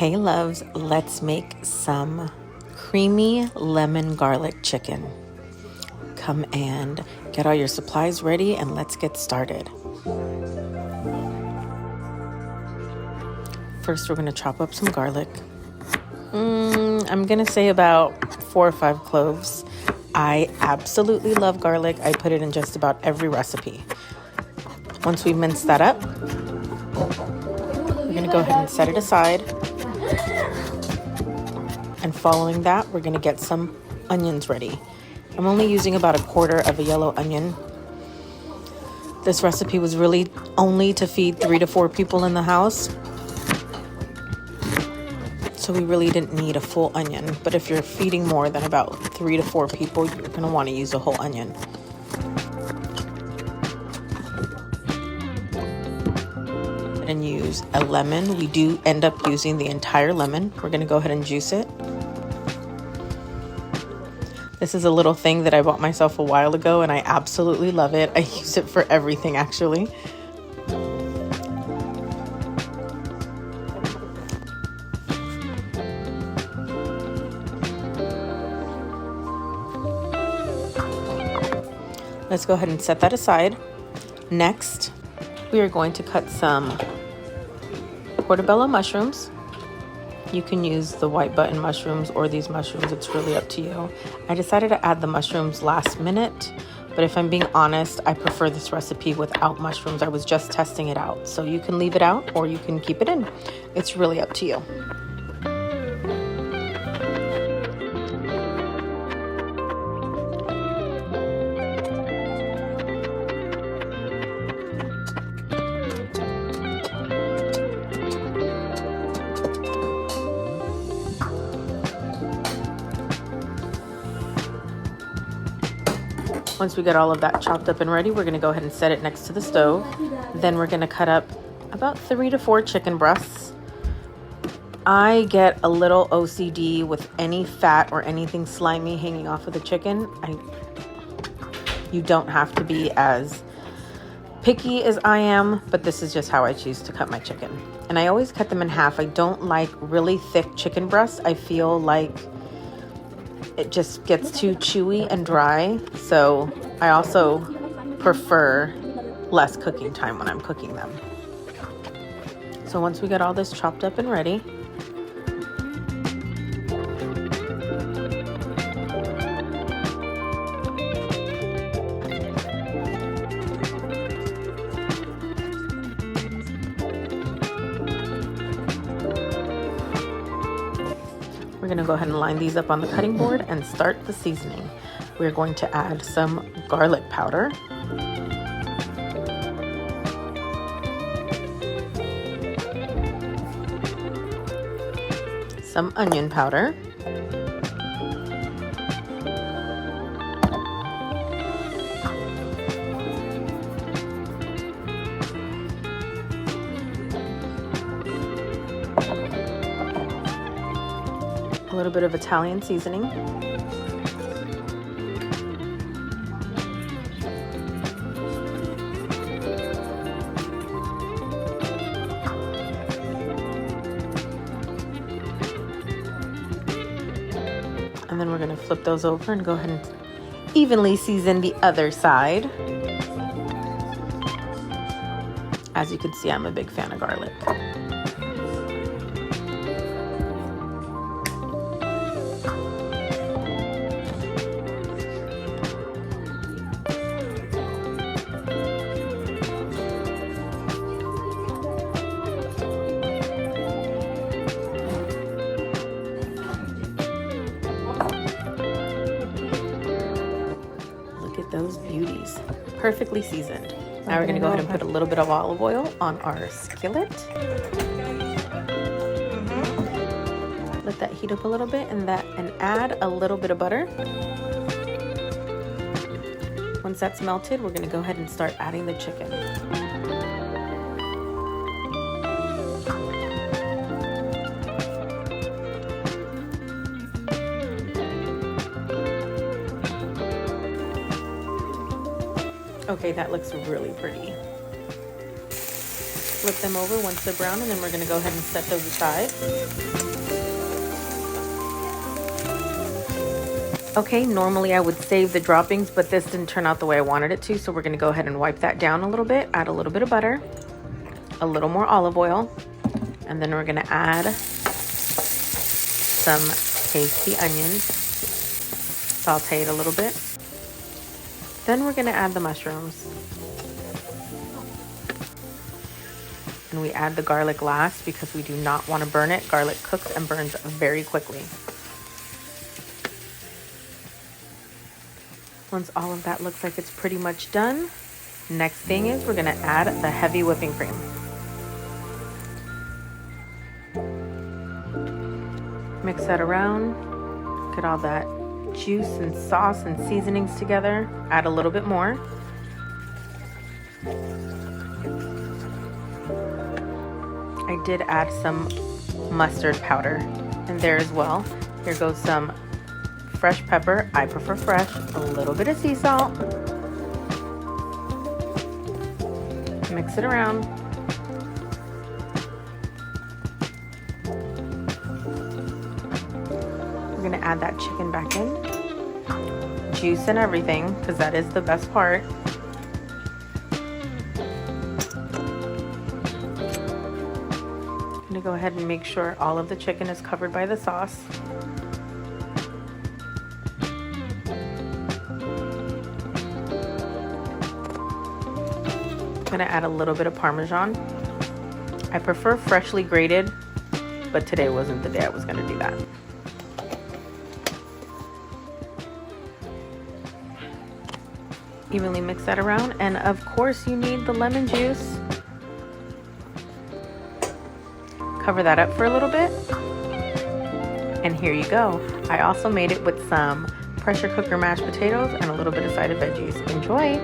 Hey loves, let's make some creamy lemon garlic chicken. Come and get all your supplies ready and let's get started. First, we're going to chop up some garlic. I'm going to say about 4 or 5 cloves. I absolutely love garlic. I put it in just about every recipe. Once we mince that up, we're going to go ahead and set it aside. And following that, we're going to get some onions ready. I'm only using about 1/4 of a yellow onion. This recipe was really only to feed 3 to 4 people in the house. So we really didn't need a full onion. But if you're feeding more than about 3 to 4 people, you're going to want to use a whole onion. And use a lemon. We do end up using the entire lemon. We're going to go ahead and juice it. This is a little thing that I bought myself a while ago and I absolutely love it. I use it for everything actually. Let's go ahead and set that aside. Next, we are going to cut some portobello mushrooms. You can use the white button mushrooms or these mushrooms. It's really up to you. I decided to add the mushrooms last minute, but if I'm being honest, I prefer this recipe without mushrooms. I was just testing it out. So you can leave it out or you can keep it in. It's really up to you. Once we get all of that chopped up and ready, we're going to go ahead and set it next to the stove. Then we're going to cut up about 3 to 4 chicken breasts. I get a little OCD with any fat or anything slimy hanging off of the chicken. You don't have to be as picky as I am, but this is just how I choose to cut my chicken. And I always cut them in half. I don't like really thick chicken breasts. I feel like it just gets too chewy and dry. So I also prefer less cooking time when I'm cooking them. So once we get all this chopped up and ready, we're going to go ahead and line these up on the cutting board and start the seasoning. We're going to add some garlic powder, some onion powder, a little bit of Italian seasoning, and then we're going to flip those over and go ahead and evenly season the other side. As you can see, I'm a big fan of garlic. Those beauties, perfectly seasoned. Now we're going to go ahead and put a little bit of olive oil on our skillet. Let that heat up a little bit and add a little bit of butter. Once that's melted, we're going to go ahead and start adding the chicken. Okay, that looks really pretty. flip them over once they're brown, and then we're gonna go ahead and set those aside. Okay, normally I would save the droppings, but this didn't turn out the way I wanted it to, so we're gonna go ahead and wipe that down a little bit, add a little bit of butter, a little more olive oil, and then we're gonna add some tasty onions, saute it a little bit. Then we're gonna add the mushrooms. And we add the garlic last because we do not want to burn it. Garlic cooks and burns very quickly. Once all of that looks like it's pretty much done, next thing is we're gonna add the heavy whipping cream. Mix that around, get all that juice and sauce and seasonings together. Add a little bit more. I did add some mustard powder in there as well. Here goes some fresh pepper. I prefer fresh. A little bit of sea salt. Mix it around. We're gonna add that chicken back in. Juice and everything, because that is the best part. I'm gonna go ahead and make sure all of the chicken is covered by the sauce. I'm gonna add a little bit of Parmesan. I prefer freshly grated, but today wasn't the day I was gonna do that. Evenly mix that around, and of course you need the lemon juice. Cover that up for a little bit, and here you go. I also made it with some pressure cooker mashed potatoes and a little bit of side of veggies. Enjoy!